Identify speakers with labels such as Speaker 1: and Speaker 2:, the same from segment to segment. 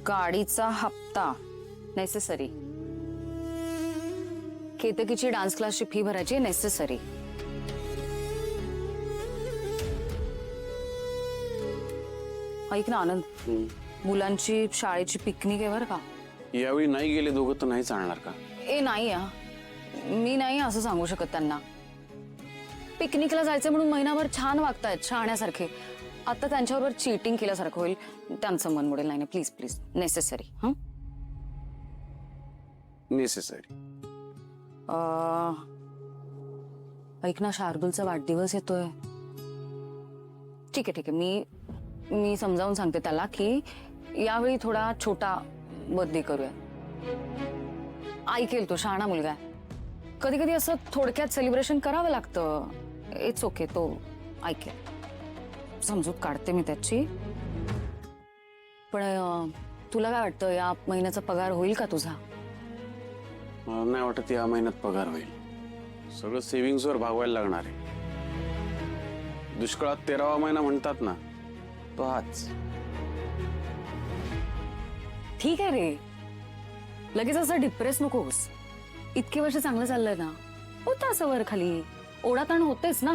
Speaker 1: गाडीचा हप्ता necessary, केतकीची dance क्लासची फी भरायची नेसेसरी, ऐक ना आनंद, मुलांची शाळेची पिकनिक आहे बरं का?
Speaker 2: यावेळी नाही गेले दोघं तर नाही चालणार का?
Speaker 1: ए नाही मी नाही असं सांगू शकत त्यांना. पिकनिकला जायचं म्हणून महिनाभर छान वागतायत शहाण्यासारखे, आता त्यांच्याबरोबर चीटिंग केल्यासारखं होईल, त्यांचं मन मोडेल. नाही प्लीज प्लीज नेसेसरी.
Speaker 2: नेसेसरी.
Speaker 1: ऐक ना, शार्दूलचा वाढदिवस येतोय. ठीक आहे मी समजावून सांगते त्याला की यावेळी थोडा छोटा बर्थडे करूया. ऐकेल तो, शहाणा मुलगा आहे. कधी कधी असं थोडक्यात सेलिब्रेशन करावं लागतं. इट्स ओके, तो ऐकेल. समजूत काढते मी त्याची. पण तुला काय वाटतं, या महिन्याचा पगार होईल का तुझा?
Speaker 2: मला नाही वाटत या महिन्यात पगार होईल. सगळं सेव्हिंग्सवर भागवायला लागणार आहे. दुष्काळात 13वा महिना म्हणतात ना, तो हाच.
Speaker 1: ठीक आहे रे, लगेच असं डिप्रेस नकोस. इतके वर्ष चांगलं चाललंय ना, होतं असं वर खाली, ओढाताण होतेच ना.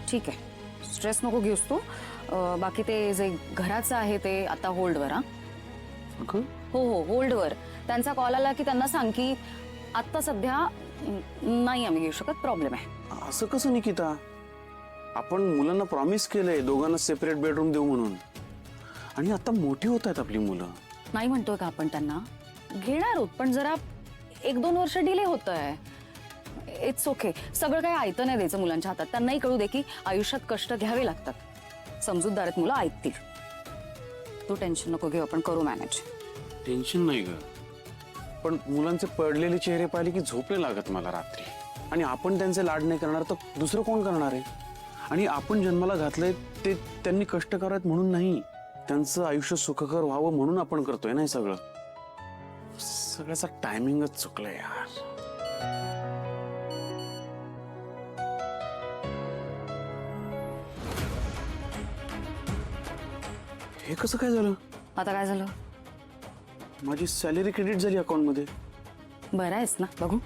Speaker 1: ठीक आहे, स्ट्रेस नको घेऊस तू. बाकी ते जे घराचं आहे ते आता होल्डवर. हो होल्डवर. त्यांचा कॉल आला की त्यांना सांग की आता सध्या नाही आम्ही घेऊ शकत, प्रॉब्लेम आहे.
Speaker 2: असं कसं निकिता? आपण मुलांना प्रॉमिस केलंय दोघांना सेपरेट बेडरूम देऊ म्हणून, आणि आता मोठी होत आहेत आपली मुलं.
Speaker 1: नाही म्हणतोय का आपण त्यांना घेणार आहोत, पण जरा 1-2 वर्ष डिले होत आहे. It's okay. सगळं काही आयतं नाही द्यायचं मुलांच्या हातात. त्यांनाही कळू दे की आयुष्यात कष्ट घ्यावे लागतात. समजूतदार आहेत मुलं, ऐकतील. तू टेन्शन नको घेऊ, आपण करू मॅनेज.
Speaker 2: टेन्शन नाही ग, पण मुलांचे पडलेले चेहरे पाहिले की झोप नाही लागत मला रात्री. आणि आपण त्यांचे लाड नाही करणार तर दुसरं कोण करणार आहे? आणि आपण जन्माला घातलंय ते त्यांनी कष्ट करावेत म्हणून नाही, त्यांचं आयुष्य सुखकर व्हावं म्हणून आपण करतोय ना हे सगळं. सगळ्याचा टायमिंगच चुकलंय यार. हे कसं काय झालं?
Speaker 1: आता काय झालं?
Speaker 2: माझी सॅलरी क्रेडिट झाली अकाउंट मध्ये.
Speaker 1: बरं आहेस ना? बघू.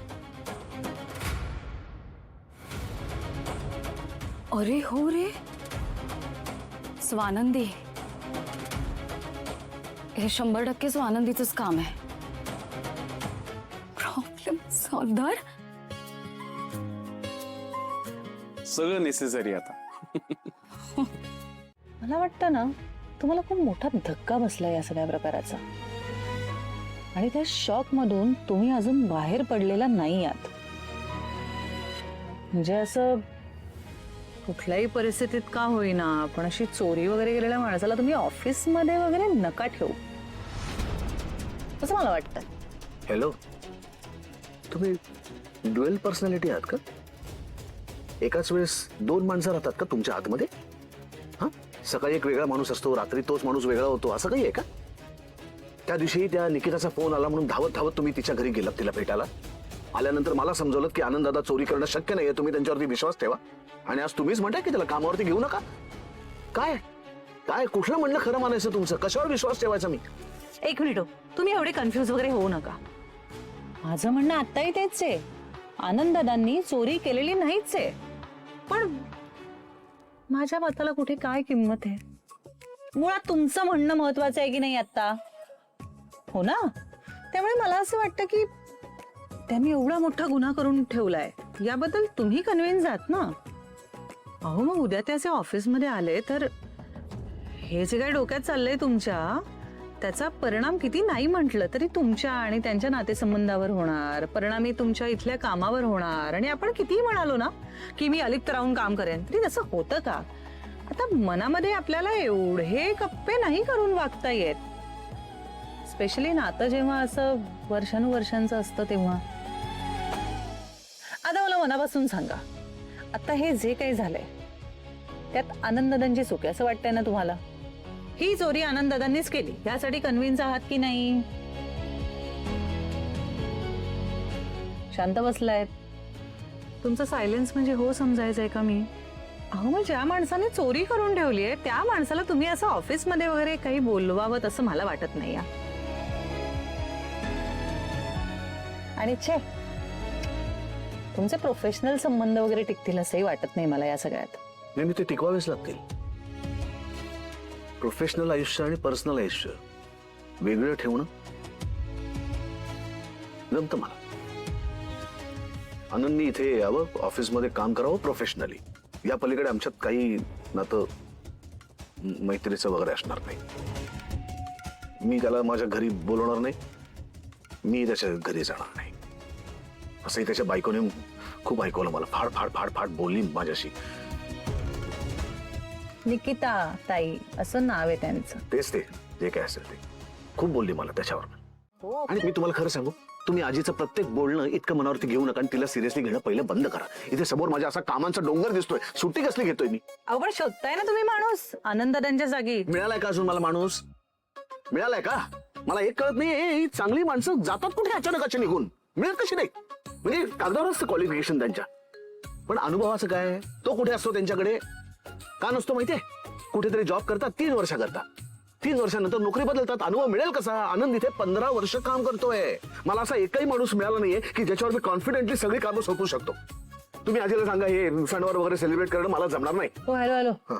Speaker 1: अरे हो रे, स्वानंदी. हे 100% स्वानंदीचंच काम आहे. Problem solver.
Speaker 2: सगळं नेसेसरी आता.
Speaker 3: मला वाटतं ना, तुम्हाला खूप मोठा धक्का बसला या सगळ्या प्रकाराचा, आणि त्या शॉक मधून तुम्ही अजून बाहेर पडलेला नाही आहात. म्हणजे असं कुठल्याही परिस्थितीत का होईना, पण अशी चोरी वगैरे केलेल्या माणसाला तुम्ही ऑफिसमध्ये वगैरे नका ठेवू, असं मला वाटतं.
Speaker 4: हॅलो, तुम्ही ड्युअल पर्सनॅलिटी आहात का? एकाच वेळेस 2 माणसं राहतात का तुमच्या आतमध्ये? हा, सकाळी एक वेगळा माणूस असतो, रात्री तोच माणूस वेगळा होतो, असं काही आहे का? त्या दिवशी त्या निकिताचा फोन आला म्हणून धावत धावत तुम्ही तिच्या घरी गेलात तिला भेटायला. आल्यानंतर मला समजवलं की आनंद दादा चोरी करणं शक्य नाहीये, तुम्ही त्यांच्यावरती विश्वास ठेवा, आणि आज तुम्हीच म्हणताय की त्याला कामावरती घेऊ नका. काय काय कुठलं म्हणणं खरं मानायचं तुमचं? कशावर विश्वास ठेवायचा मी?
Speaker 3: एक मिनिट, तुम्ही एवढे कन्फ्युज वगैरे होऊ नका. माझं म्हणणं आत्ताही तेच आहे, आनंददादांनी चोरी केलेली नाहीच आहे, पण माझ्या मताला कुठे काय किंमत आहे? मुळात तुमचं म्हणणं महत्वाचं आहे की नाही आता, हो ना? त्यामुळे मला असं वाटतं की त्यांनी एवढा मोठा गुन्हा करून ठेवलाय याबद्दल तुम्ही कन्व्हिन्स आहात ना. अहो, मग उद्या ते असे ऑफिसमध्ये आले तर हे जे काही डोक्यात चाललंय तुमच्या, त्याचा परिणाम किती नाही म्हटलं तरी तुमच्या आणि त्यांच्या नातेसंबंधावर होणार, परिणामी तुमच्या इथल्या कामावर होणार. आणि आपण कितीही म्हणालो ना की मी अलिप्त राहून काम करेन, तरी तसं होतं का? आता मनामध्ये आपल्याला एवढे कप्पे नाही करून वागता येत, स्पेशली नातं जेव्हा असं वर्षानुवर्षांचं असतं तेव्हा. आता मला मनापासून सांगा, आता हे जे काही झालंय त्यात आनंददादांची चूक आहे असं वाटतंय ना तुम्हाला? ही चोरी आनंददादांनीच केली यासाठी कन्व्हिन्स आहात की नाही? शांत बसलायत. तुमचं सायलेन्स म्हणजे हो समजायचंय का मी? अहो मग ज्या माणसाने चोरी करून ठेवली आहे त्या माणसाला तुम्ही असं ऑफिसमध्ये वगैरे काही बोलवावं असं मला वाटत नाही. आणि छे, तुमचे प्रोफेशनल संबंध वगैरे टिकतील असंही वाटत नाही मला या सगळ्यात.
Speaker 4: नाही ते टिकवावेच लागतील. प्रोफेशनल आयुष्य आणि पर्सनल आयुष्य वेगळं ठेवणं जमतं मला. आनंदनी इथे यावं, ऑफिसमध्ये काम करावं प्रोफेशनली. या पलीकडे आमच्यात काही नातं मैत्रीचं वगैरे असणार नाही. मी त्याला माझ्या घरी बोलवणार नाही, मी त्याच्या घरी जाणार नाही. असंही त्याच्या बायकोने खूप ऐकवलं मला. फाड फाड फाड फाड बोलली माझ्याशी.
Speaker 3: निकिता ताई असं नाव आहे त्यांचं.
Speaker 4: तेच ते, जे काय असेल ते खूप बोलली मला त्याच्यावर. आणि मी तुम्हाला खरं सांगू, तुम्ही आजीचं प्रत्येक बोलणं इतकं मनावरती घेऊ नका आणि तिला सिरियसली घेणं पहिलं बंद करा. इथे समोर माझ्या असा कामांचा डोंगर दिसतोय, सुट्टी कसली घेतोय मी?
Speaker 3: अहो पण शोधताय ना तुम्ही माणूस आनंददादांच्या जागी.
Speaker 4: मिळालाय का अजून मला माणूस? मिळालाय का? मला एक कळत नाही, ही चांगली माणसं जातात कुठे अचानक निघून? मिळत कशी नाही? म्हणजे कागदावर असतं क्वालिफिकेशन त्यांच्या, पण अनुभवाचं काय? तो कुठे असतो त्यांच्याकडे? का नसतो माहितीये? कुठेतरी जॉब करतात 3 वर्ष करतात, 3 वर्षानंतर नोकरी बदलतात. अनुभव मिळेल कसा? आनंद इथे 15 वर्ष काम करतोय. मला असा एकही माणूस मिळाला नाहीये की ज्याच्यावर मी कॉन्फिडेंटली सगळी कामं सोपवू शकतो. तुम्ही आजीला सांगा हे सणवार वगैरे सेलिब्रेट करणं मला जमणार नाही.
Speaker 3: हो हॅलो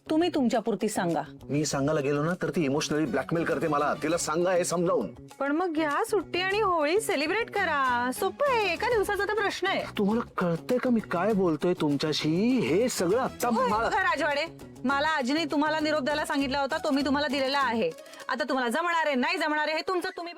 Speaker 3: तुम्ही तुमच्या पुरती सांगा.
Speaker 4: मी सांगायला गेलो ना तर ती इमोशनली ब्लॅकमेल करते मला. तिला सांगा हे समजावून.
Speaker 3: पण मग घ्या सुट्टी आणि होळी सेलिब्रेट करा. सोपं आहे, एका दिवसाचा तर प्रश्न आहे.
Speaker 4: तुम्हाला कळतंय का मी काय बोलतोय तुमच्याशी? हे सगळं आता
Speaker 3: राजवाडे, मला आजीने तुम्हाला निरोप द्यायला सांगितला होता, तो मी तुम्हाला दिलेला आहे. आता तुम्हाला जमणार आहे नाही जमणार आहे हे तुमचं तुम्ही